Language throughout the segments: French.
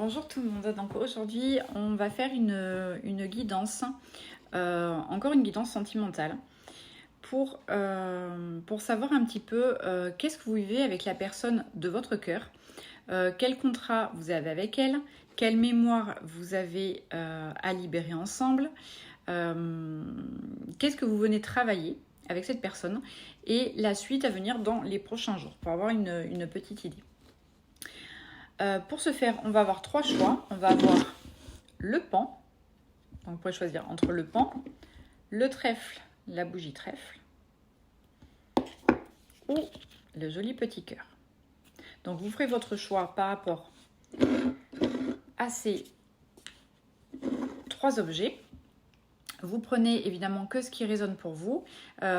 Bonjour tout le monde, donc aujourd'hui on va faire une guidance, encore une guidance sentimentale pour savoir un petit peu qu'est-ce que vous vivez avec la personne de votre cœur, quel contrat vous avez avec elle, quelle mémoire vous avez à libérer ensemble, qu'est-ce que vous venez travailler avec cette personne et la suite à venir dans les prochains jours pour avoir une petite idée. Pour ce faire, on va avoir trois choix. On va avoir le pan. Donc, vous pouvez choisir entre le pan, le trèfle, la bougie trèfle, ou le joli petit cœur. Donc, vous ferez votre choix par rapport à ces trois objets. Vous prenez évidemment que ce qui résonne pour vous.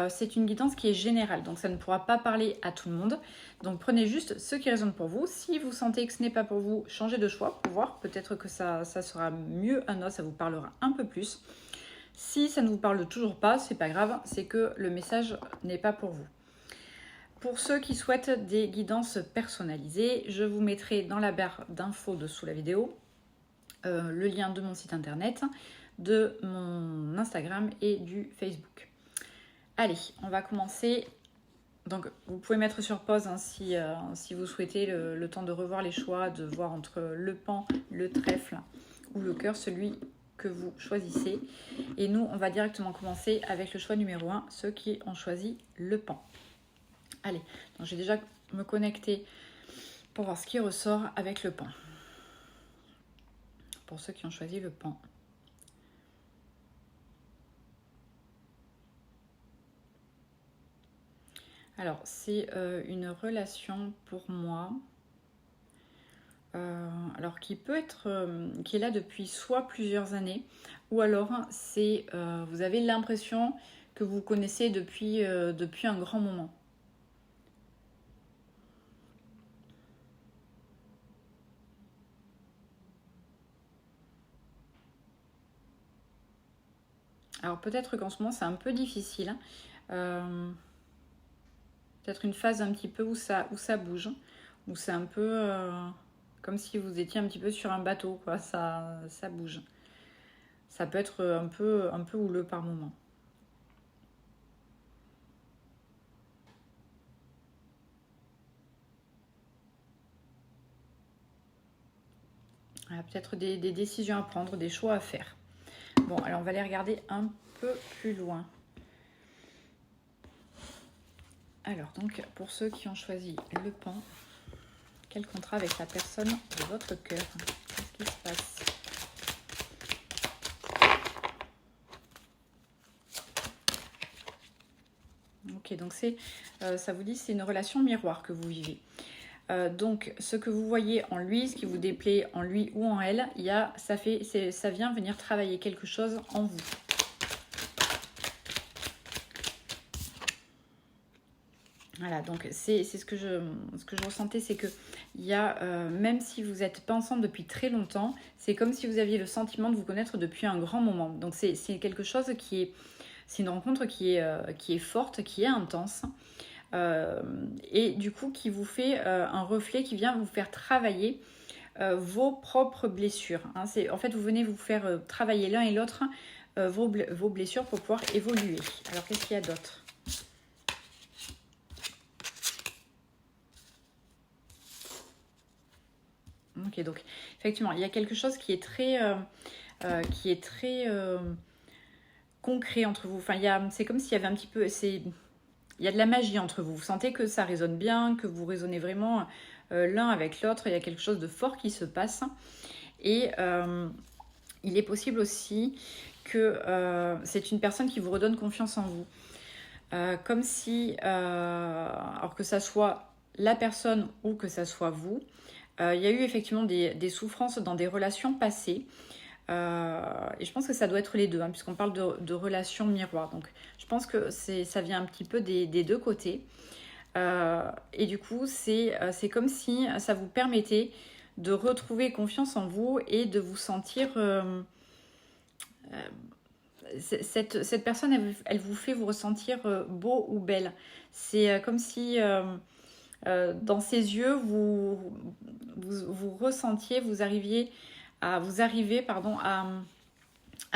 C'est une guidance qui est générale, donc ça ne pourra pas parler à tout le monde. Donc prenez juste ce qui résonne pour vous. Si vous sentez que ce n'est pas pour vous, changez de choix pour voir. Peut-être que ça sera mieux un autre, ça vous parlera un peu plus. Si ça ne vous parle toujours pas, c'est pas grave, c'est que le message n'est pas pour vous. Pour ceux qui souhaitent des guidances personnalisées, je vous mettrai dans la barre d'infos dessous la vidéo le lien de mon site internet, de mon Instagram et du Facebook. Allez, on va commencer. Donc vous pouvez mettre sur pause hein, si vous souhaitez le temps de revoir les choix, de voir entre le pan, le trèfle ou le cœur, celui que vous choisissez. Et nous, on va directement commencer avec le choix numéro 1, ceux qui ont choisi le pan. Allez, donc je vais déjà me connecter pour voir ce qui ressort avec le pan. Pour ceux qui ont choisi le pan. Alors, c'est une relation pour moi, alors qui peut être, qui est là depuis soit plusieurs années, ou alors c'est, vous avez l'impression que vous connaissez depuis un grand moment. Alors peut-être qu'en ce moment c'est un peu difficile. Peut-être une phase un petit peu où ça bouge, où c'est un peu comme si vous étiez un petit peu sur un bateau, quoi. Ça bouge. Ça peut être un peu houleux par moment. Voilà, peut-être des décisions à prendre, des choix à faire. Bon, alors on va aller regarder un peu plus loin. Alors, donc, pour ceux qui ont choisi le pan, quel contrat avec la personne de votre cœur? Qu'est-ce qui se passe? Ok, donc ça vous dit c'est une relation miroir que vous vivez. Donc, ce que vous voyez en lui, ce qui vous déplaît en lui ou en elle, ça vient venir travailler quelque chose en vous. Voilà, donc c'est ce que je ressentais, c'est que il y a, même si vous n'êtes pas ensemble depuis très longtemps, c'est comme si vous aviez le sentiment de vous connaître depuis un grand moment. Donc c'est quelque chose c'est une rencontre qui est forte, qui est intense, et du coup qui vous fait un reflet qui vient vous faire travailler vos propres blessures. Hein. En fait, vous venez vous faire travailler l'un et l'autre vos blessures pour pouvoir évoluer. Alors qu'est-ce qu'il y a d'autre ? Ok, donc effectivement, il y a quelque chose qui est très concret entre vous. Enfin, c'est comme s'il y avait un petit peu, il y a de la magie entre vous. Vous sentez que ça résonne bien, que vous résonnez vraiment l'un avec l'autre. Il y a quelque chose de fort qui se passe. Et il est possible aussi que c'est une personne qui vous redonne confiance en vous. Comme si, alors que ça soit la personne ou que ça soit vous, il y a eu effectivement des souffrances dans des relations passées. Et je pense que ça doit être les deux, hein, puisqu'on parle de relations miroirs. Donc je pense que ça vient un petit peu des deux côtés. Et du coup, c'est comme si ça vous permettait de retrouver confiance en vous et de vous sentir... cette personne, elle vous fait vous ressentir beau ou belle. C'est comme si... dans ses yeux, vous ressentiez, vous arrivez pardon, à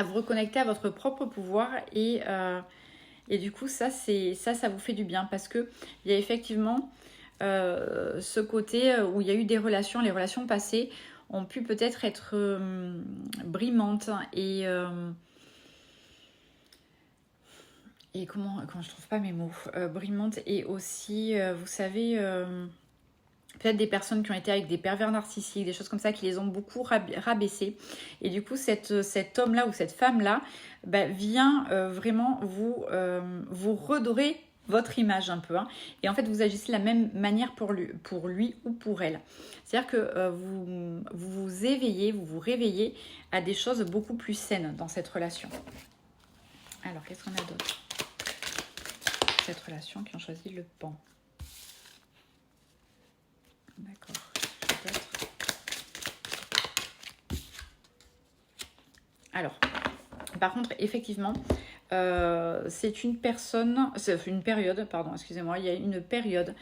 vous reconnecter à votre propre pouvoir et du coup ça vous fait du bien parce que il y a effectivement ce côté où il y a eu des relations, les relations passées ont pu peut-être être brimantes et comment je trouve pas mes mots, brimantes et aussi vous savez peut-être des personnes qui ont été avec des pervers narcissiques, des choses comme ça, qui les ont beaucoup rabaissés. Et du coup, cet homme-là ou cette femme-là vient vraiment vous redorer votre image un peu. Hein. Et en fait, vous agissez de la même manière pour lui ou pour elle. C'est-à-dire que vous vous éveillez, vous vous réveillez à des choses beaucoup plus saines dans cette relation. Alors, qu'est-ce qu'on a d'autre? Cette relation qui ont choisi le pan. D'accord. Alors, par contre, effectivement, c'est une période, pardon, excusez-moi, il y a une période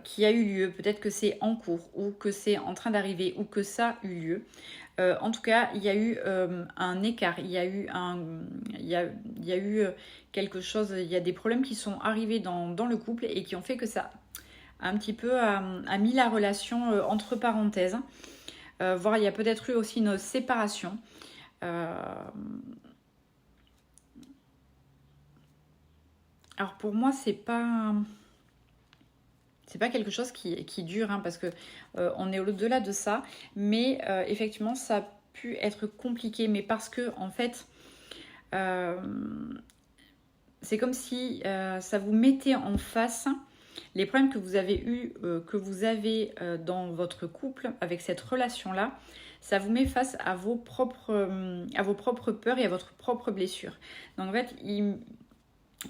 qui a eu lieu, peut-être que c'est en cours ou que c'est en train d'arriver ou que ça a eu lieu. En tout cas, il y a eu un écart, il y a eu quelque chose, il y a des problèmes qui sont arrivés dans le couple et qui ont fait que ça un petit peu a mis la relation entre parenthèses. Voire il y a peut-être eu aussi une séparation. Alors pour moi, c'est pas quelque chose qui dure, hein, parce que on est au-delà de ça. Mais effectivement, ça a pu être compliqué, mais parce que en fait, c'est comme si ça vous mettait en face les problèmes que vous avez eus, dans votre couple avec cette relation-là. Ça vous met face à vos propres peurs et à votre propre blessure. Donc en fait, il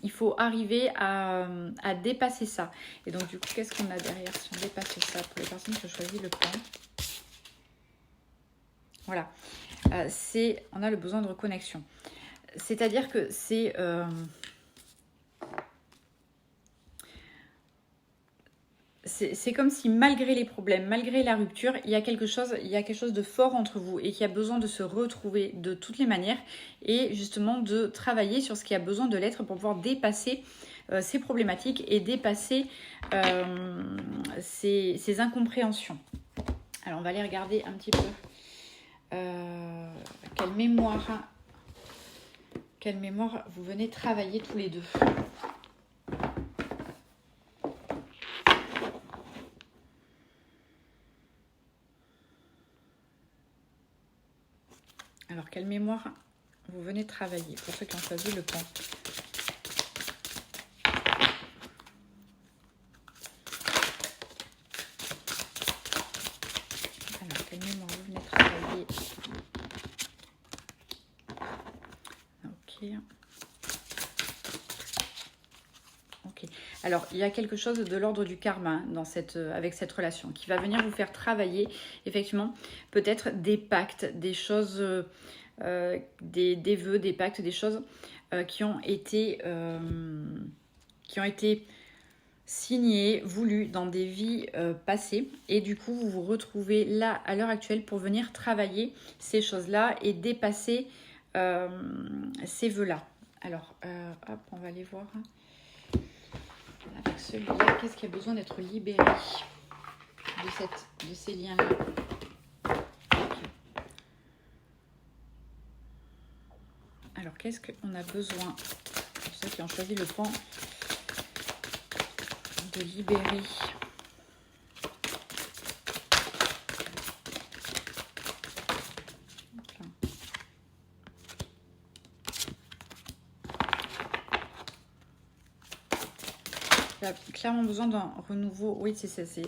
faut arriver à dépasser ça. Et donc du coup, qu'est-ce qu'on a derrière si on dépasse ça pour les personnes qui ont choisi le plan? Voilà. On a le besoin de reconnexion. C'est-à-dire que c'est comme si malgré les problèmes, malgré la rupture, il y a quelque chose de fort entre vous et qui a besoin de se retrouver de toutes les manières et justement de travailler sur ce qui a besoin de l'être pour pouvoir dépasser ces problématiques et dépasser ces incompréhensions. Alors on va aller regarder un petit peu quelle mémoire vous venez travailler tous les deux. Alors, quelle mémoire vous venez travailler pour ceux qui ont choisi le pan? Alors, quelle mémoire vous venez travailler? Ok. Alors, il y a quelque chose de l'ordre du karma avec cette relation qui va venir vous faire travailler, effectivement, peut-être des pactes, des choses, des vœux, des pactes, des choses qui ont été signés, voulus dans des vies passées. Et du coup, vous vous retrouvez là, à l'heure actuelle, pour venir travailler ces choses-là et dépasser ces vœux-là. Alors, hop, on va aller voir. Avec celui-là, qu'est-ce qui a besoin d'être libéré de ces liens-là? Alors, qu'est-ce qu'on a besoin, pour ceux qui ont choisi le pan, de libérer? Il a clairement besoin d'un renouveau. Oui,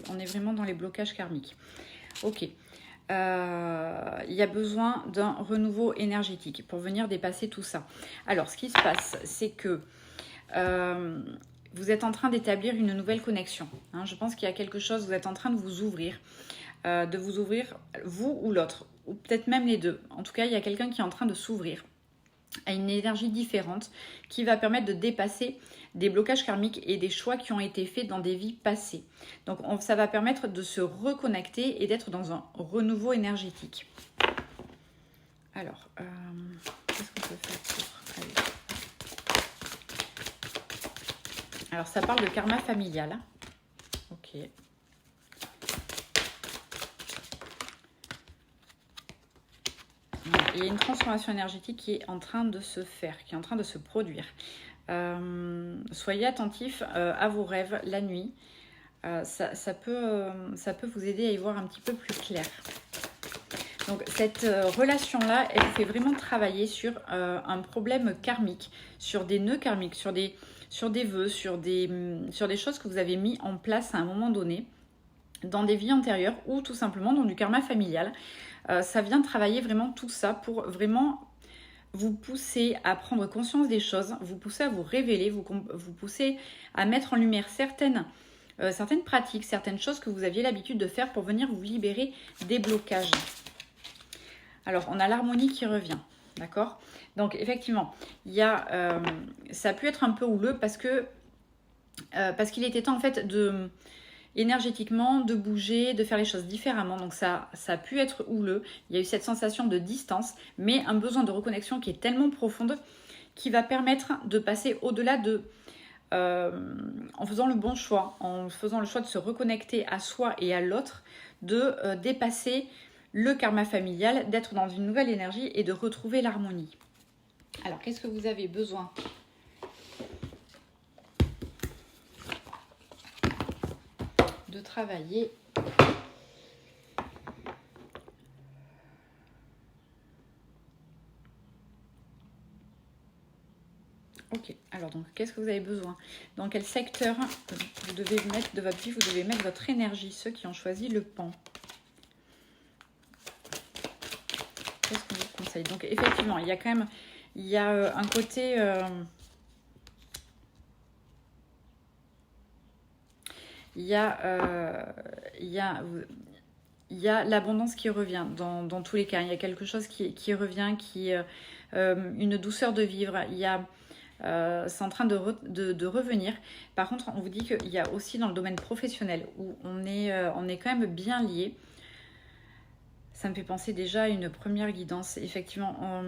on est vraiment dans les blocages karmiques. Ok. Il y a besoin d'un renouveau énergétique pour venir dépasser tout ça. Alors, ce qui se passe, c'est que vous êtes en train d'établir une nouvelle connexion. Hein. Je pense qu'il y a quelque chose, vous êtes en train de vous ouvrir, vous ou l'autre, ou peut-être même les deux. En tout cas, il y a quelqu'un qui est en train de s'ouvrir. à une énergie différente qui va permettre de dépasser des blocages karmiques et des choix qui ont été faits dans des vies passées. Donc ça va permettre de se reconnecter et d'être dans un renouveau énergétique. Alors, qu'est-ce qu'on peut faire pour... Allez. Alors, ça parle de karma familial. Ok. Il y a une transformation énergétique qui est en train de se faire, qui est en train de se produire. Soyez attentifs à vos rêves la nuit. Ça peut vous aider à y voir un petit peu plus clair. Donc cette relation-là, elle vous fait vraiment travailler sur un problème karmique, sur des nœuds karmiques, sur des vœux, sur des choses que vous avez mis en place à un moment donné, dans des vies antérieures ou tout simplement dans du karma familial. Ça vient travailler vraiment tout ça pour vraiment vous pousser à prendre conscience des choses, vous pousser à vous révéler, vous pousser à mettre en lumière certaines pratiques, certaines choses que vous aviez l'habitude de faire pour venir vous libérer des blocages. Alors, on a l'harmonie qui revient, d'accord? Donc, effectivement, il y a, ça a pu être un peu houleux parce qu'il était temps, en fait, énergétiquement, de bouger, de faire les choses différemment. Donc, ça a pu être houleux. Il y a eu cette sensation de distance, mais un besoin de reconnexion qui est tellement profonde qui va permettre de passer au-delà en faisant le bon choix, en faisant le choix de se reconnecter à soi et à l'autre, de dépasser le karma familial, d'être dans une nouvelle énergie et de retrouver l'harmonie. Alors, qu'est-ce que vous avez besoin ? De travailler. Ok, alors donc, qu'est-ce que vous avez besoin ? Dans quel secteur vous devez mettre de votre vie, vous devez mettre votre énergie, ceux qui ont choisi le pan. Qu'est-ce qu'on vous conseille ? Donc effectivement, il y a quand même, un côté... il y a l'abondance qui revient dans tous les cas. Il y a quelque chose qui revient, une douceur de vivre. C'est en train de revenir. Par contre, on vous dit qu'il y a aussi dans le domaine professionnel où on est quand même bien lié. Ça me fait penser déjà à une première guidance, effectivement,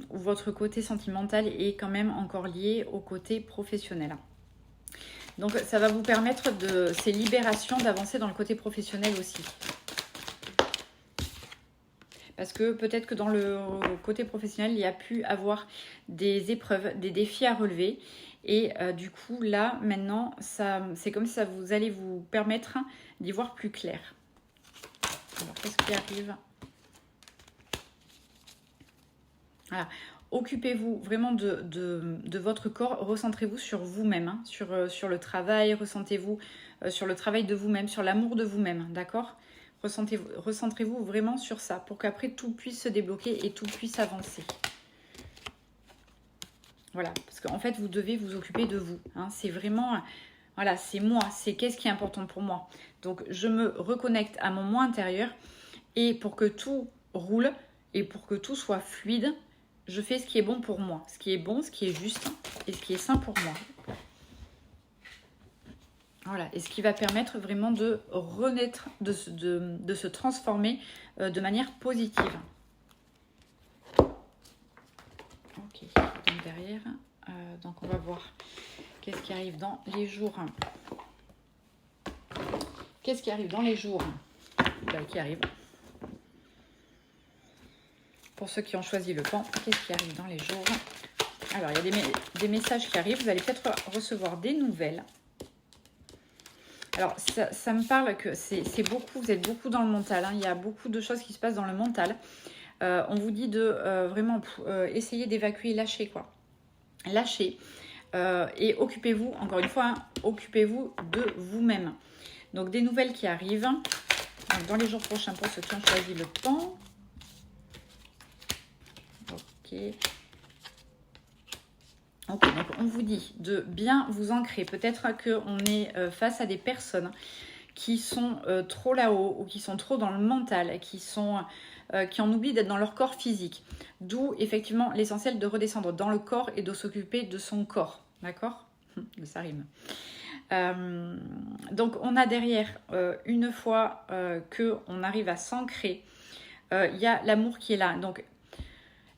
où votre côté sentimental est quand même encore lié au côté professionnel. Donc ça va vous permettre ces libérations d'avancer dans le côté professionnel aussi. Parce que peut-être que dans le côté professionnel, il y a pu avoir des épreuves, des défis à relever. Et du coup, là, maintenant, c'est comme si vous allez vous permettre d'y voir plus clair. Alors, qu'est-ce qui arrive ? Voilà. Occupez-vous vraiment de votre corps, recentrez-vous sur vous-même, hein, sur le travail, recentrez-vous sur le travail de vous-même, sur l'amour de vous-même, d'accord ? Recentrez-vous vraiment sur ça pour qu'après tout puisse se débloquer et tout puisse avancer. Voilà, parce qu'en fait, vous devez vous occuper de vous. Hein, c'est vraiment, voilà, c'est moi, c'est qu'est-ce qui est important pour moi. Donc, je me reconnecte à mon moi intérieur et pour que tout roule et pour que tout soit fluide, je fais ce qui est bon pour moi, ce qui est bon, ce qui est juste et ce qui est sain pour moi. Voilà, et ce qui va permettre vraiment de renaître, de se transformer de manière positive. Ok, donc derrière, donc on va voir qu'est-ce qui arrive dans les jours. Qu'est-ce qui arrive dans les jours qui arrive. Pour ceux qui ont choisi le pan, qu'est-ce qui arrive dans les jours? Alors, il y a des messages qui arrivent. Vous allez peut-être recevoir des nouvelles. Alors, ça me parle que c'est beaucoup, vous êtes beaucoup dans le mental. Hein. Il y a beaucoup de choses qui se passent dans le mental. On vous dit de vraiment essayer d'évacuer, lâcher quoi. Lâcher. Et occupez-vous, encore une fois, hein, occupez-vous de vous-même. Donc, des nouvelles qui arrivent. Donc, dans les jours prochains, pour ceux qui ont choisi le pan. Ok, donc on vous dit de bien vous ancrer. Peut-être qu'on est face à des personnes qui sont trop là-haut ou qui sont trop dans le mental, qui en oublient d'être dans leur corps physique. D'où effectivement l'essentiel de redescendre dans le corps et de s'occuper de son corps. D'accord? Ça rime. Donc on a derrière, une fois qu'on arrive à s'ancrer, il y a l'amour qui est là. Donc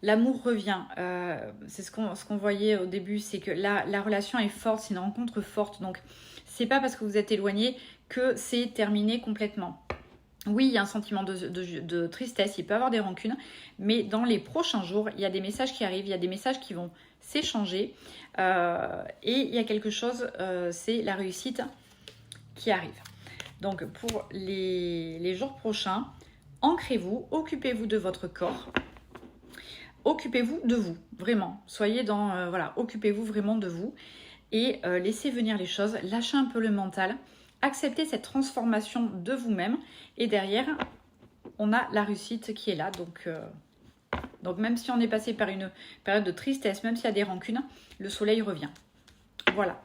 l'amour revient. C'est ce qu'on voyait au début, c'est que la relation est forte, c'est une rencontre forte. Donc c'est pas parce que vous êtes éloigné que c'est terminé complètement. Oui, il y a un sentiment de tristesse, il peut y avoir des rancunes, mais dans les prochains jours, il y a des messages qui arrivent, il y a des messages qui vont s'échanger, et il y a quelque chose, c'est la réussite qui arrive. Donc pour les jours prochains, ancrez-vous, occupez-vous de votre corps, occupez-vous de vous, vraiment. Soyez dans, voilà, occupez-vous vraiment de vous et laissez venir les choses, lâchez un peu le mental. Acceptez cette transformation de vous-même et derrière, on a la réussite qui est là. Donc même si on est passé par une période de tristesse, même s'il y a des rancunes, le soleil revient. Voilà.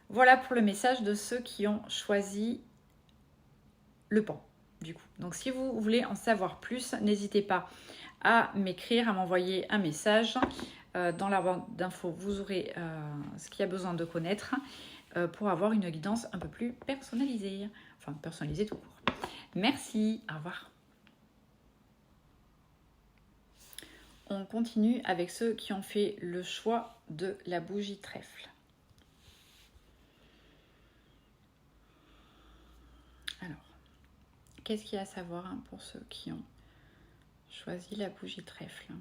Voilà pour le message de ceux qui ont choisi le pan, du coup. Donc si vous voulez en savoir plus, n'hésitez pas à m'écrire, à m'envoyer un message. Dans la barre d'infos, vous aurez ce qu'il y a besoin de connaître pour avoir une guidance un peu plus personnalisée. Enfin, personnalisée tout court. Merci, au revoir. On continue avec ceux qui ont fait le choix de la bougie trèfle. Alors, qu'est-ce qu'il y a à savoir pour ceux qui ont choisi la bougie trèfle ?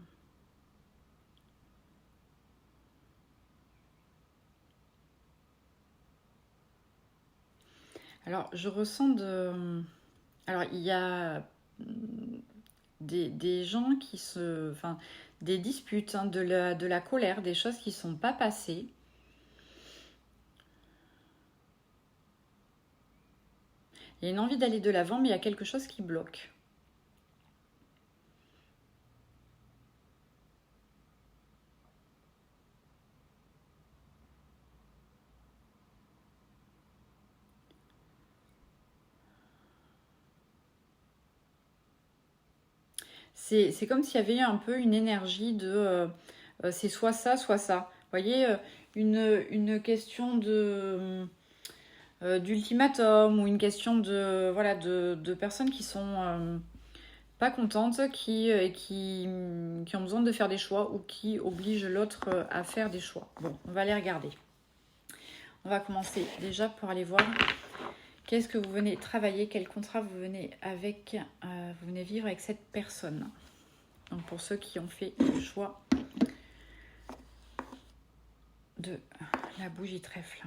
Alors, je ressens de... Alors, il y a des gens qui se... Enfin, des disputes, de la colère, des choses qui ne sont pas passées. Il y a une envie d'aller de l'avant, mais il y a quelque chose qui bloque. C'est comme s'il y avait un peu une énergie de c'est soit ça, soit ça. Vous voyez, une question d'ultimatum ou une question de, voilà, de personnes qui sont pas contentes, qui ont besoin de faire des choix ou qui obligent l'autre à faire des choix. Bon, on va aller regarder. On va commencer déjà pour aller voir qu'est-ce que vous venez travailler, quel contrat vous venez vivre avec cette personne. Donc pour ceux qui ont fait le choix de la bougie trèfle.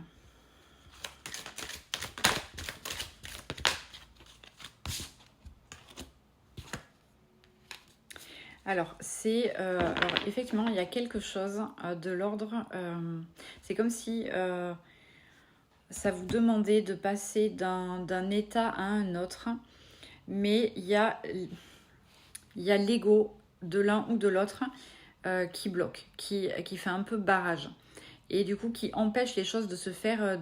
Alors, effectivement, il y a quelque chose de l'ordre. C'est comme si ça vous demandait de passer d'un état à un autre. Mais il y a l'ego de l'un ou de l'autre qui bloque, qui fait un peu barrage. Et du coup, qui empêche les choses de se faire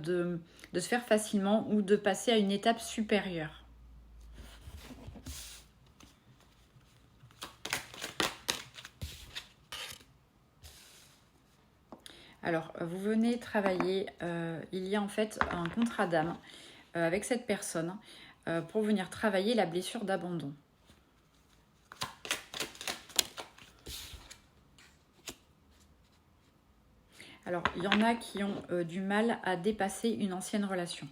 facilement ou de passer à une étape supérieure. Alors, vous venez travailler, il y a en fait un contrat d'âme avec cette personne pour venir travailler la blessure d'abandon. Alors, il y en a qui ont du mal à dépasser une ancienne relation.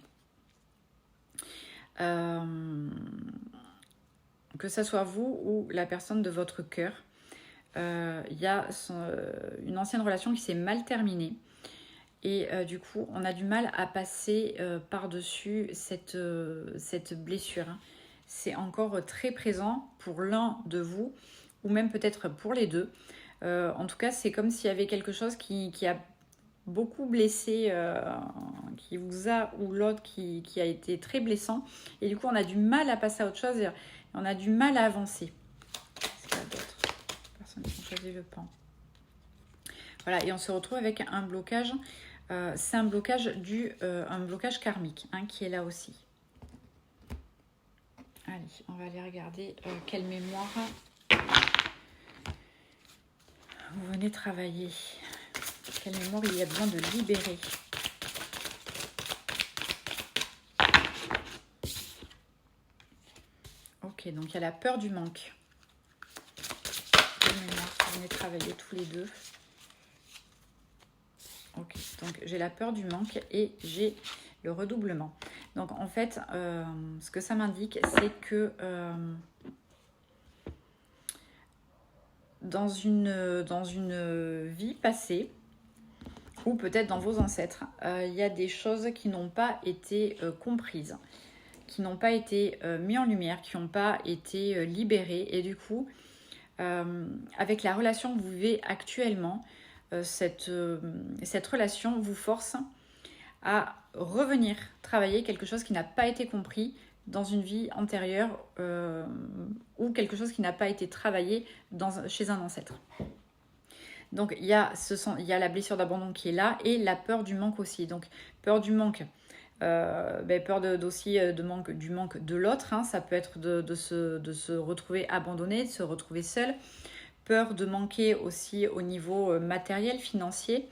Que ce soit vous ou la personne de votre cœur. Il y a une ancienne relation qui s'est mal terminée et du coup on a du mal à passer par-dessus cette blessure. C'est encore très présent pour l'un de vous ou même peut-être pour les deux. En tout cas, c'est comme s'il y avait quelque chose qui a beaucoup blessé, qui vous a, ou l'autre qui a été très blessant, et du coup on a du mal à passer à autre chose et on a du mal à avancer. Est-ce qu'il y a d'autres personnes qui ont choisi le pan? Voilà, et on se retrouve avec un blocage, c'est un blocage un blocage karmique qui est là aussi. Allez, on va aller regarder quelle mémoire vous venez travailler. Quelle mémoire il y a besoin de libérer. Ok, donc il y a la peur du manque. Quelle mémoire vous venez travailler tous les deux. Ok, donc j'ai la peur du manque et j'ai le redoublement. Donc en fait, ce que ça m'indique, c'est que dans une vie passée, ou peut-être dans vos ancêtres, il y a des choses qui n'ont pas été comprises, qui n'ont pas été mises en lumière, qui n'ont pas été libérées. Et du coup, avec la relation que vous vivez actuellement, cette relation vous force à revenir travailler quelque chose qui n'a pas été compris dans une vie antérieure ou quelque chose qui n'a pas été travaillé chez un ancêtre. Donc il y a la blessure d'abandon qui est là et la peur du manque aussi. Donc peur du manque, peur du manque de l'autre, hein. Ça peut être de se retrouver abandonné, de se retrouver seul. Peur de manquer aussi au niveau matériel, financier.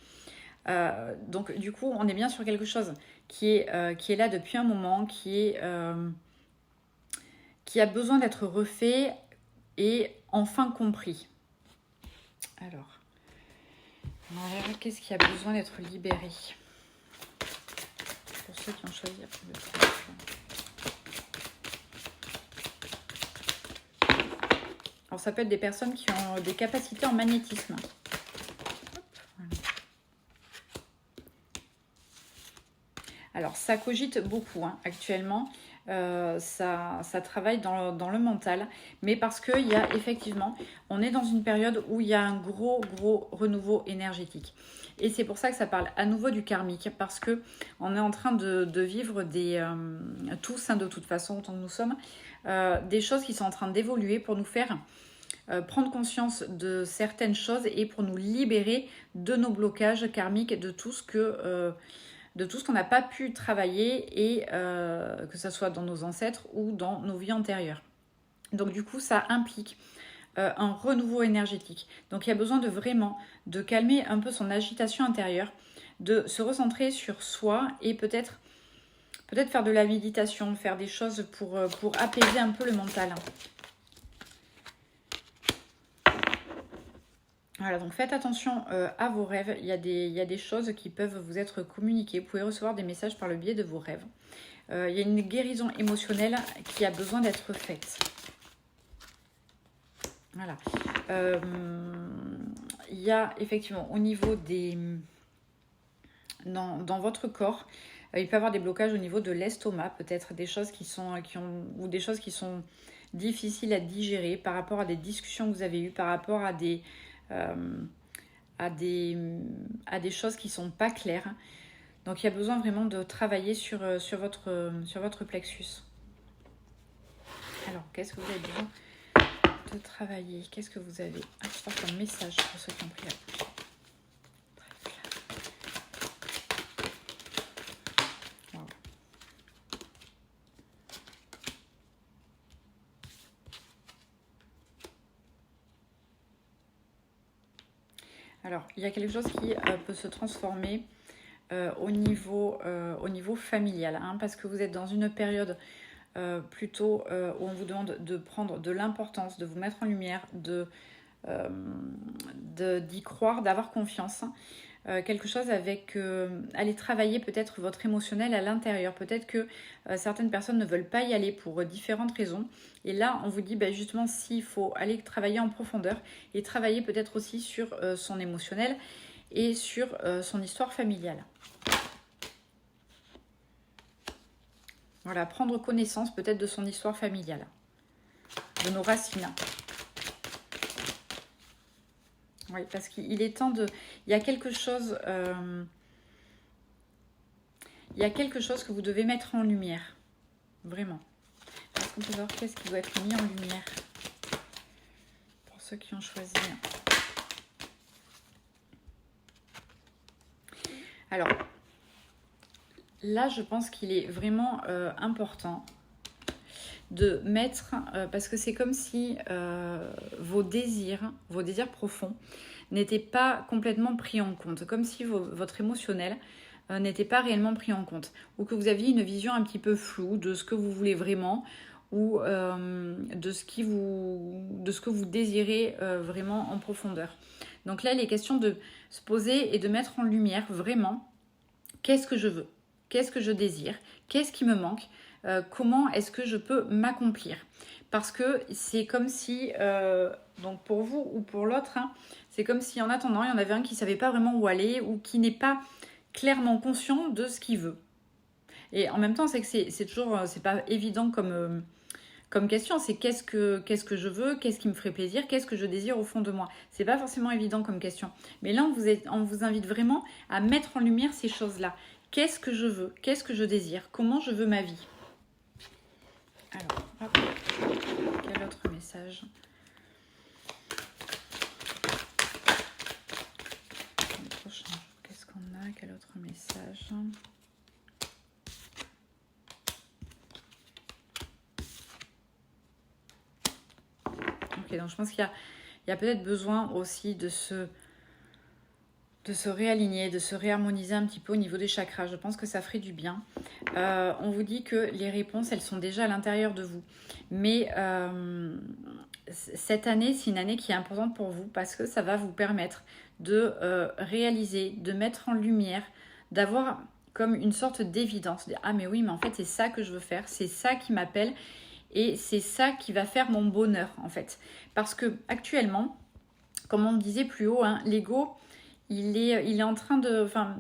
Donc du coup, on est bien sur quelque chose qui est là depuis un moment, qui a besoin d'être refait et enfin compris. Alors, on va voir qu'est-ce qui a besoin d'être libéré pour ceux qui ont choisi le truc. Alors ça peut être des personnes qui ont des capacités en magnétisme. Alors ça cogite beaucoup hein, actuellement, ça travaille dans le mental, mais parce qu'il y a effectivement, on est dans une période où il y a un gros renouveau énergétique. Et c'est pour ça que ça parle à nouveau du karmique, parce que on est en train de vivre tous, hein, de toute façon, autant que nous sommes, des choses qui sont en train d'évoluer pour nous faire prendre conscience de certaines choses et pour nous libérer de nos blocages karmiques, de tout ce qu'on n'a pas pu travailler et que ce soit dans nos ancêtres ou dans nos vies antérieures. Donc du coup, ça implique un renouveau énergétique. Donc il y a besoin de calmer un peu son agitation intérieure, de se recentrer sur soi et peut-être faire de la méditation, faire des choses pour apaiser un peu le mental. Voilà, donc faites attention à vos rêves. Il y a des choses qui peuvent vous être communiquées. Vous pouvez recevoir des messages par le biais de vos rêves. Il y a une guérison émotionnelle qui a besoin d'être faite. Voilà. Il y a effectivement au niveau dans votre corps, il peut y avoir des blocages au niveau de l'estomac, peut-être des choses ou des choses qui sont difficiles à digérer par rapport à des discussions que vous avez eues, par rapport à des choses qui sont pas claires. Donc il y a besoin vraiment de travailler sur votre plexus. Alors, qu'est-ce que vous avez besoin de travailler? Qu'est-ce que vous avez à faire comme message pour ceux qui ont pris la couche? Wow. Alors, il y a quelque chose qui peut se transformer au niveau familial, hein, parce que vous êtes dans une période plutôt où on vous demande de prendre de l'importance, de vous mettre en lumière, d'y croire, d'avoir confiance. Quelque chose avec aller travailler peut-être votre émotionnel à l'intérieur. Peut-être que certaines personnes ne veulent pas y aller pour différentes raisons. Et là, on vous dit justement s'il faut aller travailler en profondeur et travailler peut-être aussi sur son émotionnel et sur son histoire familiale. Voilà, prendre connaissance peut-être de son histoire familiale, de nos racines. Oui, parce qu'il est temps de... Il y a quelque chose que vous devez mettre en lumière. Vraiment. Est-ce qu'on peut savoir qu'est-ce qui doit être mis en lumière pour ceux qui ont choisi? Alors, là, je pense qu'il est vraiment important de mettre, parce que c'est comme si vos désirs profonds n'étaient pas complètement pris en compte, comme si votre émotionnel n'était pas réellement pris en compte, ou que vous aviez une vision un petit peu floue de ce que vous voulez vraiment, ou de ce que vous désirez vraiment en profondeur. Donc là, il est question de se poser et de mettre en lumière vraiment qu'est-ce que je veux, qu'est-ce que je désire, qu'est-ce qui me manque, comment est-ce que je peux m'accomplir. Parce que c'est comme si, donc pour vous ou pour l'autre, hein, c'est comme si en attendant, il y en avait un qui ne savait pas vraiment où aller ou qui n'est pas clairement conscient de ce qu'il veut. Et en même temps, c'est que c'est toujours, c'est pas évident comme question, c'est qu'est-ce que je veux, qu'est-ce qui me ferait plaisir, qu'est-ce que je désire au fond de moi. C'est pas forcément évident comme question. Mais là, on vous invite vraiment à mettre en lumière ces choses-là. Qu'est-ce que je veux, qu'est-ce que je désire, comment je veux ma vie. Alors, hop, quel autre message? Le prochain jour, qu'est-ce qu'on a? Quel autre message? Ok, donc je pense qu'il y a peut-être besoin aussi de se réaligner, de se réharmoniser un petit peu au niveau des chakras. Je pense que ça ferait du bien. On vous dit que les réponses, elles sont déjà à l'intérieur de vous. Mais cette année, c'est une année qui est importante pour vous parce que ça va vous permettre de réaliser, de mettre en lumière, d'avoir comme une sorte d'évidence. Ah mais oui, mais en fait, c'est ça que je veux faire, c'est ça qui m'appelle et c'est ça qui va faire mon bonheur en fait. Parce que actuellement, comme on disait plus haut, hein, l'ego, il est en train de... Enfin,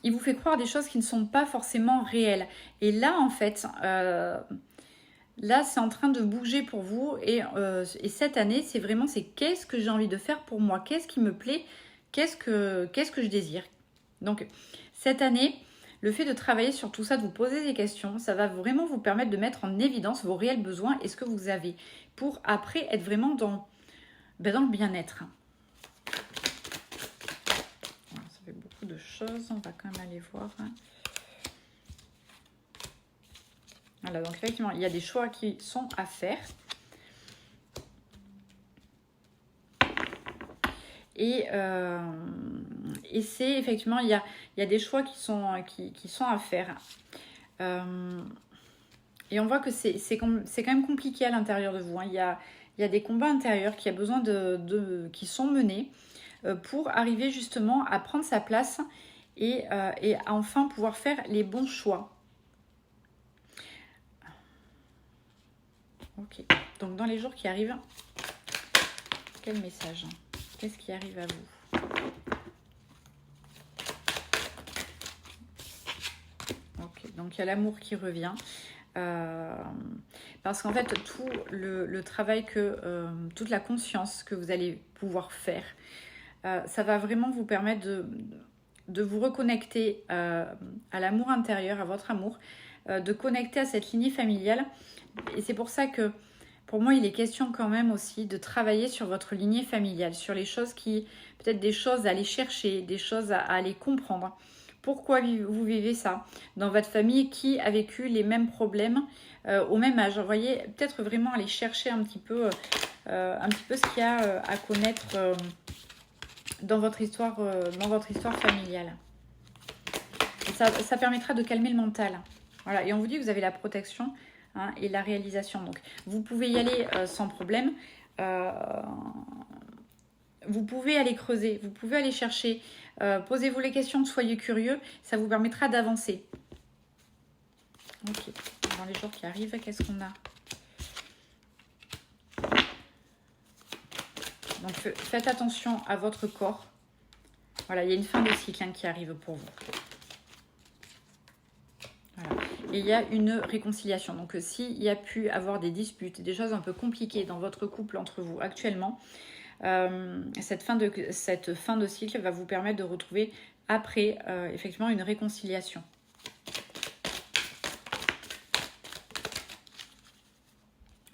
il vous fait croire des choses qui ne sont pas forcément réelles. Et là, en fait, là, c'est en train de bouger pour vous. Et cette année, c'est vraiment, c'est qu'est-ce que j'ai envie de faire pour moi? Qu'est-ce qui me plaît? Qu'est-ce que je désire? Donc, cette année, le fait de travailler sur tout ça, de vous poser des questions, ça va vraiment vous permettre de mettre en évidence vos réels besoins et ce que vous avez pour après être vraiment dans le bien-être. Ça fait beaucoup de choses, on va quand même aller voir. Voilà, donc effectivement, il y a des choix qui sont à faire. Et c'est effectivement, il y a des choix qui sont à faire. Et on voit que c'est quand même compliqué à l'intérieur de vous. Hein. Il y a des combats intérieurs qui qui sont menés pour arriver justement à prendre sa place et à enfin pouvoir faire les bons choix. Ok, donc dans les jours qui arrivent, quel message? Qu'est-ce qui arrive à vous? Ok, donc il y a l'amour qui revient. Parce qu'en fait, tout le travail toute la conscience que vous allez pouvoir faire, ça va vraiment vous permettre de vous reconnecter à l'amour intérieur, à votre amour, de connecter à cette lignée familiale. Et c'est pour ça que, pour moi, il est question quand même aussi de travailler sur votre lignée familiale, sur les choses peut-être des choses à aller chercher, des choses à aller comprendre. Pourquoi vous vivez ça dans votre famille? Qui a vécu les mêmes problèmes au même âge? Vous voyez, peut-être vraiment aller chercher un petit peu ce qu'il y a à connaître dans votre histoire familiale. Et ça permettra de calmer le mental. Voilà. Et on vous dit que vous avez la protection et la réalisation. Donc, vous pouvez y aller sans problème. Vous pouvez aller creuser, vous pouvez aller chercher. Posez-vous les questions, soyez curieux. Ça vous permettra d'avancer. Ok. Dans les jours qui arrivent, qu'est-ce qu'on a? Donc, faites attention à votre corps. Voilà, il y a une fin de cycle qui arrive pour vous. Voilà. Et il y a une réconciliation. Donc, s'il y a pu avoir des disputes, des choses un peu compliquées dans votre couple entre vous actuellement, cette fin de cycle va vous permettre de retrouver après, effectivement, une réconciliation.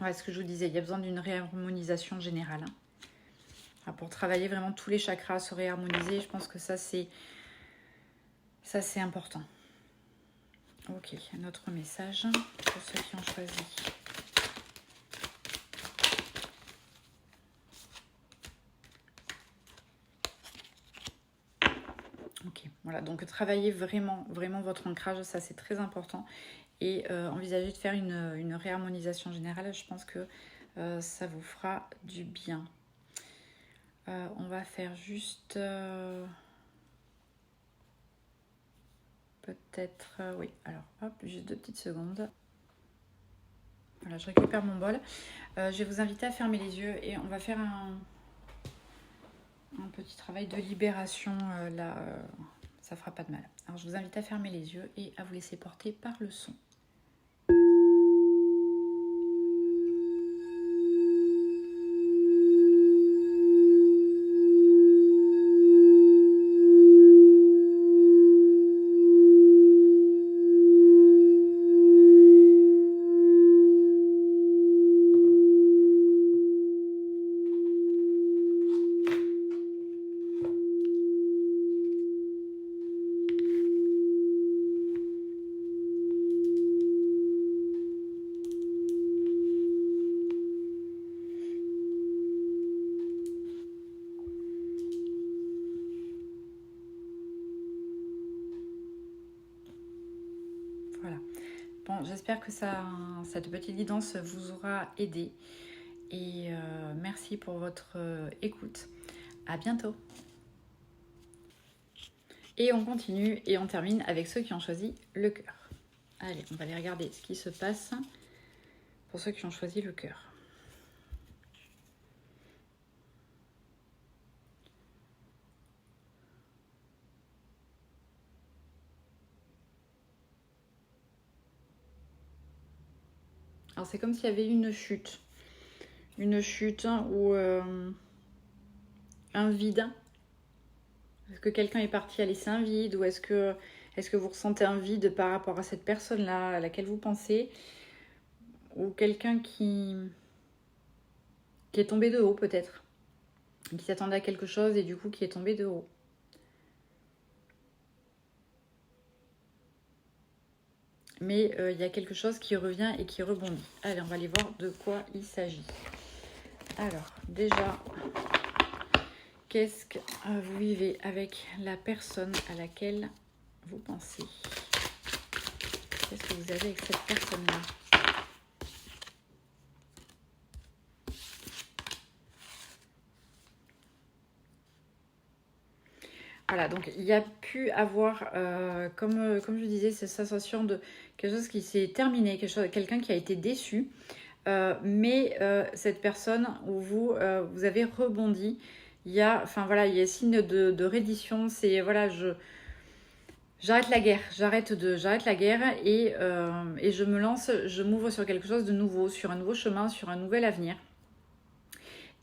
Ouais, ce que je vous disais, il y a besoin d'une réharmonisation générale. Pour travailler vraiment tous les chakras, se réharmoniser, je pense que ça c'est important. Ok, un autre message pour ceux qui ont choisi. Ok, voilà, donc travaillez vraiment votre ancrage, ça c'est très important. Et envisagez de faire une réharmonisation générale, je pense que ça vous fera du bien. On va faire juste... peut-être... oui, alors hop, juste 2 petites secondes. Voilà, je récupère mon bol. Je vais vous inviter à fermer les yeux et on va faire un petit travail de libération là. Ça fera pas de mal. Alors je vous invite à fermer les yeux et à vous laisser porter par le son. Voilà. Bon, j'espère que cette petite guidance vous aura aidé. Et merci pour votre écoute. À bientôt. Et on continue et on termine avec ceux qui ont choisi le cœur. Allez, on va aller regarder ce qui se passe pour ceux qui ont choisi le cœur. Alors c'est comme s'il y avait une chute ou un vide. Est-ce que quelqu'un est parti à laisser un vide ou est-ce que vous ressentez un vide par rapport à cette personne-là à laquelle vous pensez, ou quelqu'un qui est tombé de haut peut-être, qui s'attendait à quelque chose et du coup qui est tombé de haut. Mais il y a quelque chose qui revient et qui rebondit. Allez, on va aller voir de quoi il s'agit. Alors, déjà, qu'est-ce que vous vivez avec la personne à laquelle vous pensez? Qu'est-ce que vous avez avec cette personne-là? Voilà, donc il y a pu avoir, comme je disais, cette sensation de quelque chose qui s'est terminé, quelqu'un qui a été déçu. Mais cette personne où vous avez rebondi, il y a signe de reddition. C'est voilà, j'arrête la guerre, j'arrête la guerre et je me lance, je m'ouvre sur quelque chose de nouveau, sur un nouveau chemin, sur un nouvel avenir.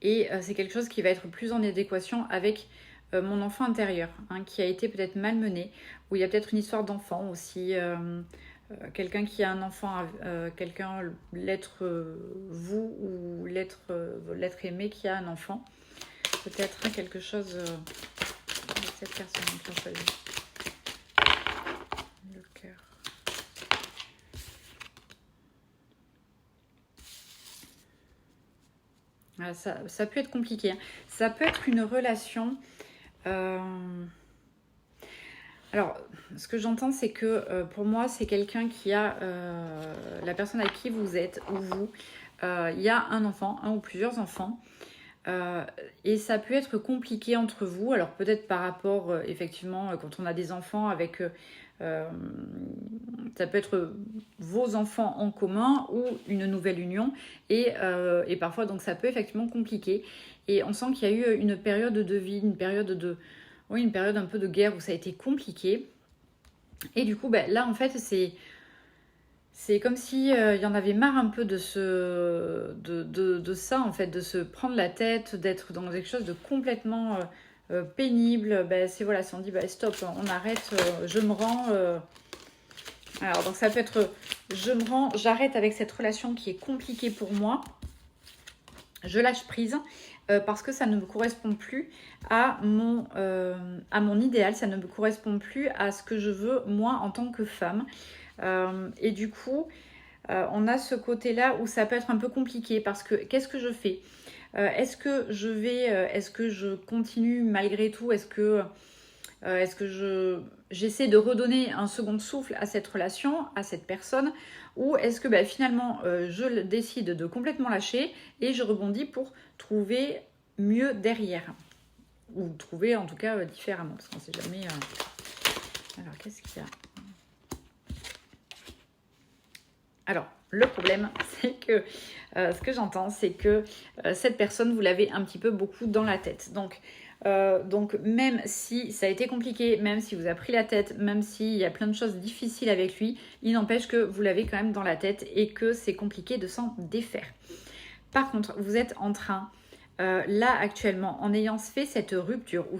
Et c'est quelque chose qui va être plus en adéquation avec mon enfant intérieur, hein, qui a été peut-être malmené, où il y a peut-être une histoire d'enfant aussi. Quelqu'un qui a un enfant, quelqu'un, l'être vous ou l'être aimé qui a un enfant. Peut-être quelque chose avec cette personne qui a choisi. Le cœur. Voilà, ça peut être compliqué. Hein. Ça peut être une relation... Alors, ce que j'entends, c'est que pour moi, c'est quelqu'un qui a, la personne à qui vous êtes ou vous, il y a un enfant, un ou plusieurs enfants, et ça peut être compliqué entre vous. Alors peut-être par rapport, effectivement, quand on a des enfants avec, ça peut être vos enfants en commun ou une nouvelle union, et parfois, donc ça peut effectivement compliquer. Et on sent qu'il y a eu une période de vie, une période un peu de guerre où ça a été compliqué. Et du coup, là, en fait, c'est comme si il y en avait marre un peu de ça, en fait, de se prendre la tête, d'être dans quelque chose de complètement pénible. Si on dit, stop, on arrête, je me rends. Alors, donc ça peut être, je me rends, j'arrête avec cette relation qui est compliquée pour moi. Je lâche prise. Parce que ça ne me correspond plus à mon idéal, ça ne me correspond plus à ce que je veux moi en tant que femme. Et du coup, on a ce côté-là où ça peut être un peu compliqué parce que qu'est-ce que je fais? Est-ce que je continue malgré tout? Est-ce que j'essaie de redonner un second souffle à cette relation, à cette personne, ou est-ce que finalement je décide de complètement lâcher et je rebondis pour trouver mieux derrière, ou trouver en tout cas différemment, parce qu'on ne sait jamais. Alors qu'est-ce qu'il y a? Alors, le problème, c'est que ce que j'entends, c'est que cette personne, vous l'avez un petit peu beaucoup dans la tête. Donc, même si ça a été compliqué, même si vous avez pris la tête, même s'il y a plein de choses difficiles avec lui, il n'empêche que vous l'avez quand même dans la tête et que c'est compliqué de s'en défaire. Par contre, vous êtes en train, là actuellement, en ayant fait cette rupture ou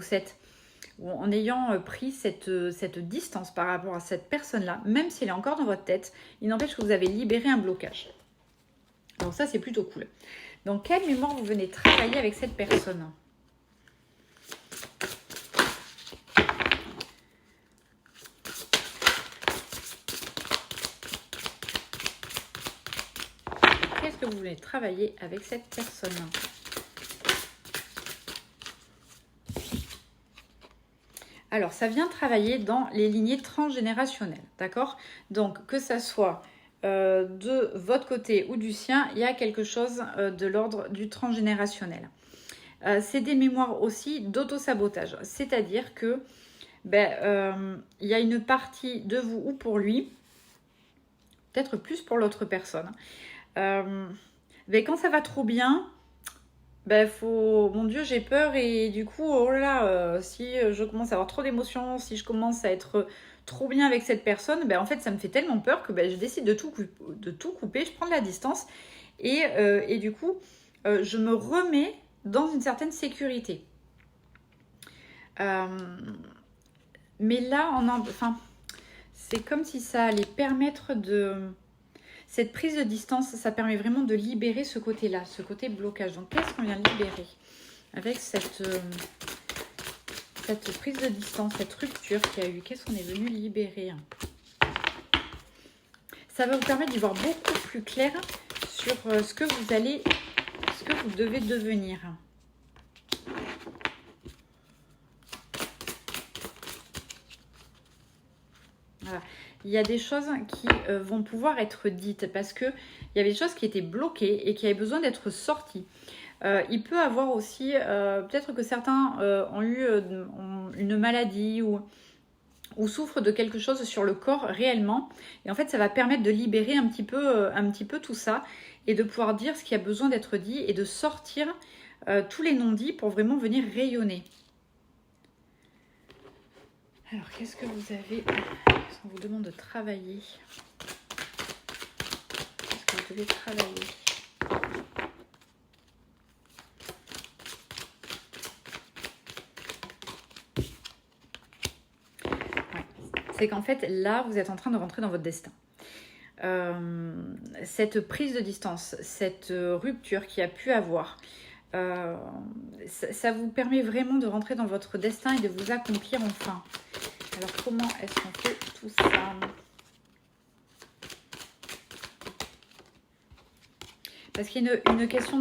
en ayant pris cette distance par rapport à cette personne-là, même si elle est encore dans votre tête, il n'empêche que vous avez libéré un blocage. Donc ça, c'est plutôt cool. Donc, quelle mémoire vous venez travailler avec cette personne ? Qu'est-ce que vous voulez travailler avec cette personne ? Alors, ça vient travailler dans les lignées transgénérationnelles, d'accord ? Donc, que ça soit de votre côté ou du sien, il y a quelque chose de l'ordre du transgénérationnel. C'est des mémoires aussi d'auto-sabotage, c'est-à-dire que il y a une partie de vous ou pour lui, peut-être plus pour l'autre personne. Quand ça va trop bien, mon Dieu, j'ai peur et du coup, oh là là, si je commence à avoir trop d'émotions, si je commence à être trop bien avec cette personne, en fait, ça me fait tellement peur que je décide de tout couper, je prends de la distance et du coup, je me remets dans une certaine sécurité. Mais là, c'est comme si ça allait permettre de... Cette prise de distance, ça permet vraiment de libérer ce côté-là, ce côté blocage. Donc, qu'est-ce qu'on vient libérer avec cette prise de distance, cette rupture qu'il y a eu? Qu'est-ce qu'on est venu libérer? Ça va vous permettre d'y voir beaucoup plus clair sur ce que vous devez devenir. Voilà. Il y a des choses qui vont pouvoir être dites parce qu'il y avait des choses qui étaient bloquées et qui avaient besoin d'être sorties. Il peut avoir aussi, peut-être que certains ont eu une maladie ou souffrent de quelque chose sur le corps réellement. Et en fait, ça va permettre de libérer un petit peu tout ça et de pouvoir dire ce qui a besoin d'être dit et de sortir tous les non-dits pour vraiment venir rayonner. Alors, qu'est-ce que vous avez? On vous demande de travailler. Qu'est-ce que vous devez travailler? C'est qu'en fait, là, vous êtes en train de rentrer dans votre destin. Cette prise de distance, cette rupture qu'il y a pu avoir, ça vous permet vraiment de rentrer dans votre destin et de vous accomplir enfin. Alors, comment est-ce qu'on fait tout ça? Parce qu'il y a une question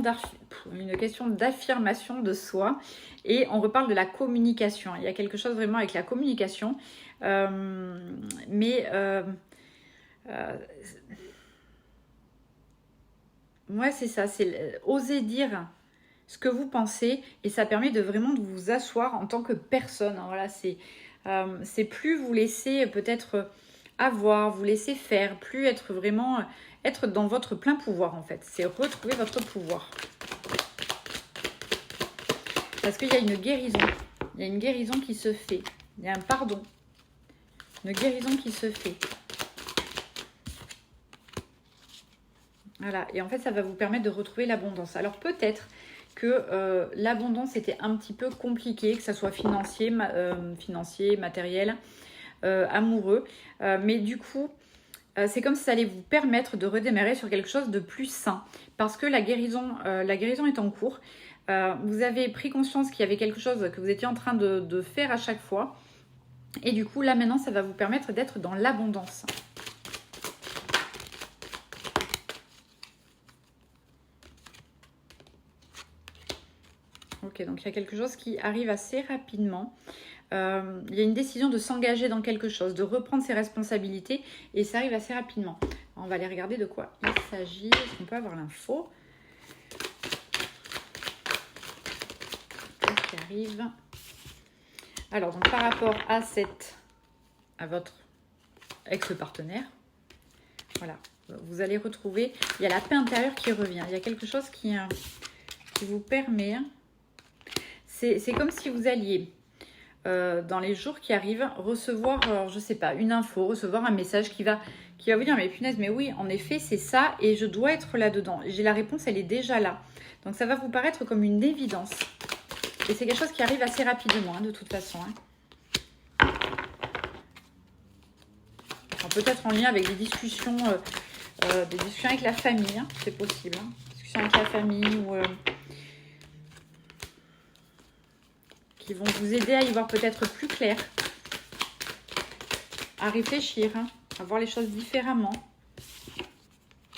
d'affirmation de soi et on reparle de la communication. Il y a quelque chose vraiment avec la communication. Ouais, c'est ça. C'est oser dire ce que vous pensez et ça permet de vraiment de vous asseoir en tant que personne. Voilà, c'est plus vous laisser peut-être avoir, vous laisser faire, plus être vraiment être dans votre plein pouvoir en fait. C'est retrouver votre pouvoir. Parce qu'il y a une guérison. Il y a une guérison qui se fait. Il y a un pardon. Une guérison qui se fait. Voilà. Et en fait, ça va vous permettre de retrouver l'abondance. Alors peut-être que l'abondance était un petit peu compliquée, que ça soit financier, matériel, amoureux. Mais du coup, c'est comme si ça allait vous permettre de redémarrer sur quelque chose de plus sain. Parce que la guérison est en cours. Vous avez pris conscience qu'il y avait quelque chose que vous étiez en train de faire à chaque fois. Et du coup, là maintenant, ça va vous permettre d'être dans l'abondance. Ok, donc il y a quelque chose qui arrive assez rapidement. Il y a une décision de s'engager dans quelque chose, de reprendre ses responsabilités et ça arrive assez rapidement. On va aller regarder de quoi il s'agit. Est-ce qu'on peut avoir l'info? Qu'est-ce qui arrive? Alors, donc par rapport à votre ex-partenaire, voilà, vous allez retrouver, il y a la paix intérieure qui revient. Il y a quelque chose qui vous permet, c'est comme si vous alliez, dans les jours qui arrivent, recevoir, je sais pas, une info, recevoir un message qui va vous dire, mais punaise, mais oui, en effet, c'est ça et je dois être là-dedans. J'ai la réponse, elle est déjà là. Donc ça va vous paraître comme une évidence. Et c'est quelque chose qui arrive assez rapidement, hein, de toute façon. Hein. Peut-être en lien avec des discussions avec la famille, hein, c'est possible. Hein. Discussions avec la famille ou qui vont vous aider à y voir peut-être plus clair, à réfléchir, hein, à voir les choses différemment.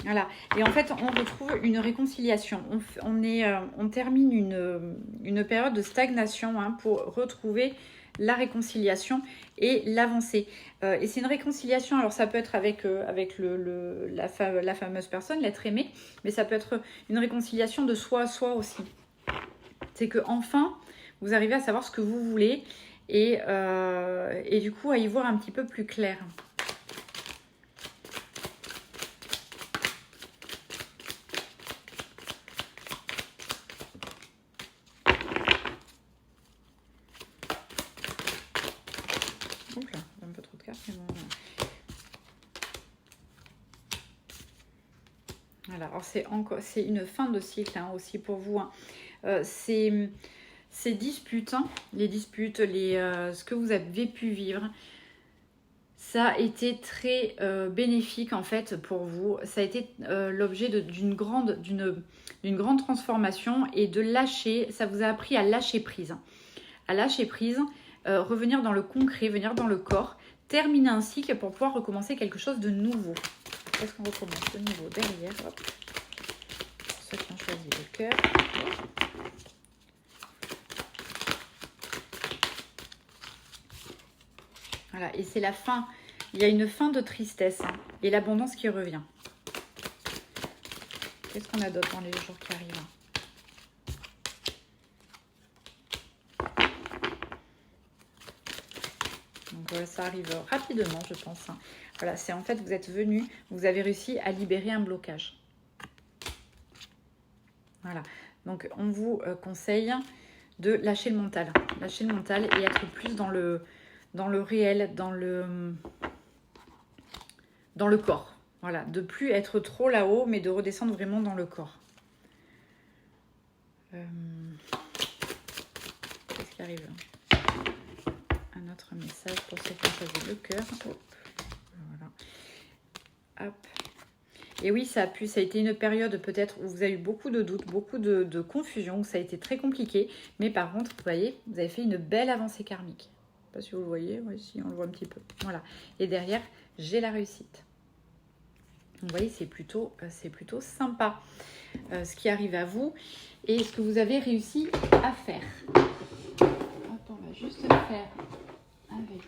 Voilà. Et en fait, on retrouve une réconciliation. On termine une période de stagnation, hein, pour retrouver la réconciliation et l'avancée. Et c'est une réconciliation, alors ça peut être avec la fameuse personne, l'être aimé, mais ça peut être une réconciliation de soi à soi aussi. C'est que enfin, vous arrivez à savoir ce que vous voulez et du coup à y voir un petit peu plus clair. Un peu trop de cartes, mais bon. Voilà, alors c'est une fin de cycle, hein, aussi pour vous. Hein. Ces disputes, hein, les disputes, ce que vous avez pu vivre, ça a été très bénéfique en fait pour vous. Ça a été l'objet d'une grande transformation et de lâcher. Ça vous a appris à lâcher prise. À lâcher prise, revenir dans le concret, venir dans le corps, terminer un cycle pour pouvoir recommencer quelque chose de nouveau. Qu'est-ce qu'on recommence de nouveau derrière? Hop. Pour ceux qui ont choisi le cœur. Voilà, et c'est la fin. Il y a une fin de tristesse, hein, et l'abondance qui revient. Qu'est-ce qu'on a d'autre dans les jours qui arrivent? Donc voilà, ça arrive rapidement, je pense. Hein. Voilà, c'est en fait, vous êtes venu, vous avez réussi à libérer un blocage. Voilà, donc on vous conseille de lâcher le mental. Lâcher le mental et être plus dans le réel, dans le corps. Voilà, de plus être trop là-haut, mais de redescendre vraiment dans le corps. Qu'est-ce qui arrive? Un autre message pour ceux qui ont choisi le cœur. Hop. Voilà. Hop. Et oui, ça a été une période peut-être où vous avez eu beaucoup de doutes, beaucoup de confusion, où ça a été très compliqué. Mais par contre, vous voyez, vous avez fait une belle avancée karmique. Je ne sais pas si vous le voyez, oui, si on le voit un petit peu. Voilà. Et derrière, j'ai la réussite. Vous voyez, c'est plutôt sympa ce qui arrive à vous et ce que vous avez réussi à faire. Hop, on va juste faire avec.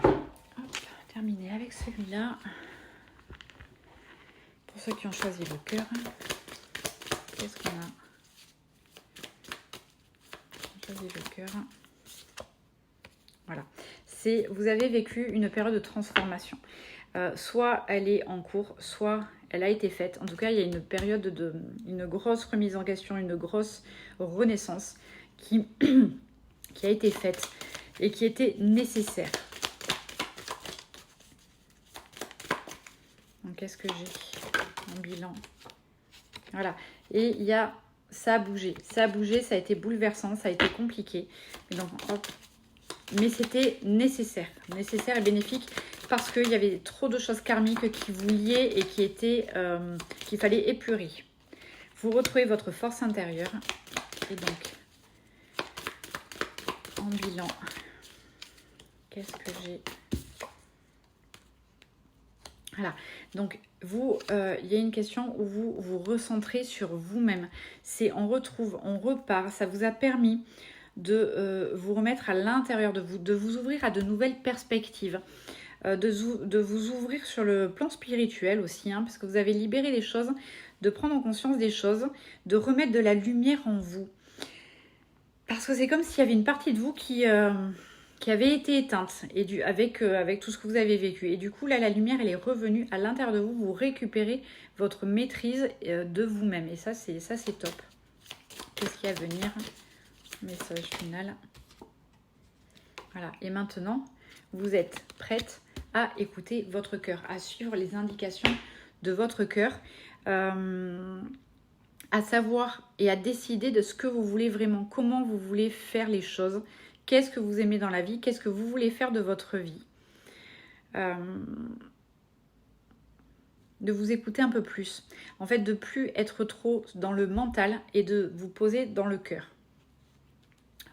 Hop, terminer avec celui-là. Pour ceux qui ont choisi le cœur, qu'est-ce qu'on a? Choisi le cœur. Voilà. Vous avez vécu une période de transformation. Soit elle est en cours, soit elle a été faite. En tout cas, il y a une période une grosse remise en question, une grosse renaissance qui a été faite et qui était nécessaire. Donc, qu'est-ce que j'ai en bilan? Voilà. Et ça a bougé. Ça a bougé, ça a été bouleversant, ça a été compliqué. Et donc, hop. Mais c'était nécessaire et bénéfique. Parce qu'il y avait trop de choses karmiques qui vous liaient et qu'il fallait épurer. Vous retrouvez votre force intérieure. Et donc, en bilan, qu'est-ce que j'ai? Voilà, donc vous, il y a une question où vous vous recentrez sur vous-même. C'est on retrouve, on repart, ça vous a permis de vous remettre à l'intérieur de vous ouvrir à de nouvelles perspectives, de vous ouvrir sur le plan spirituel aussi, hein, parce que vous avez libéré des choses, de prendre en conscience des choses, de remettre de la lumière en vous. Parce que c'est comme s'il y avait une partie de vous qui avait été éteinte et avec tout ce que vous avez vécu. Et du coup, là, la lumière, elle est revenue à l'intérieur de vous. Vous récupérez votre maîtrise de vous-même. Et ça, c'est top. Qu'est-ce qu'il y a à venir? Message final. Voilà. Et maintenant, vous êtes prête à écouter votre cœur, à suivre les indications de votre cœur, à savoir et à décider de ce que vous voulez vraiment, comment vous voulez faire les choses, qu'est-ce que vous aimez dans la vie, qu'est-ce que vous voulez faire de votre vie. De vous écouter un peu plus. En fait, de plus être trop dans le mental et de vous poser dans le cœur.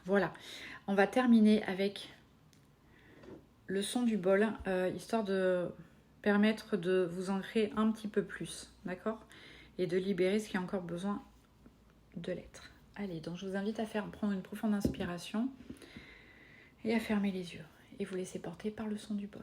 Voilà. On va terminer avec le son du bol, histoire de permettre de vous ancrer un petit peu plus, d'accord? Et de libérer ce qui a encore besoin de l'être. Allez, donc je vous invite à prendre une profonde inspiration et à fermer les yeux et vous laisser porter par le son du bol.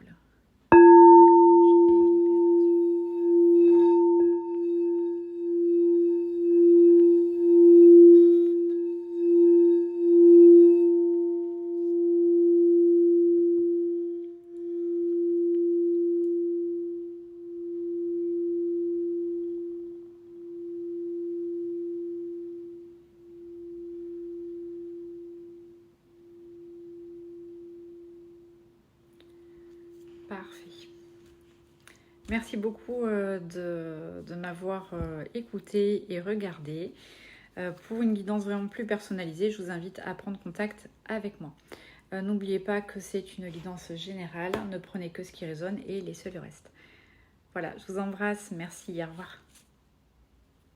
Parfait. Merci beaucoup de m'avoir écouté et regardé. Pour une guidance vraiment plus personnalisée, je vous invite à prendre contact avec moi. N'oubliez pas que c'est une guidance générale. Ne prenez que ce qui résonne et laissez le reste. Voilà, je vous embrasse. Merci. Au revoir.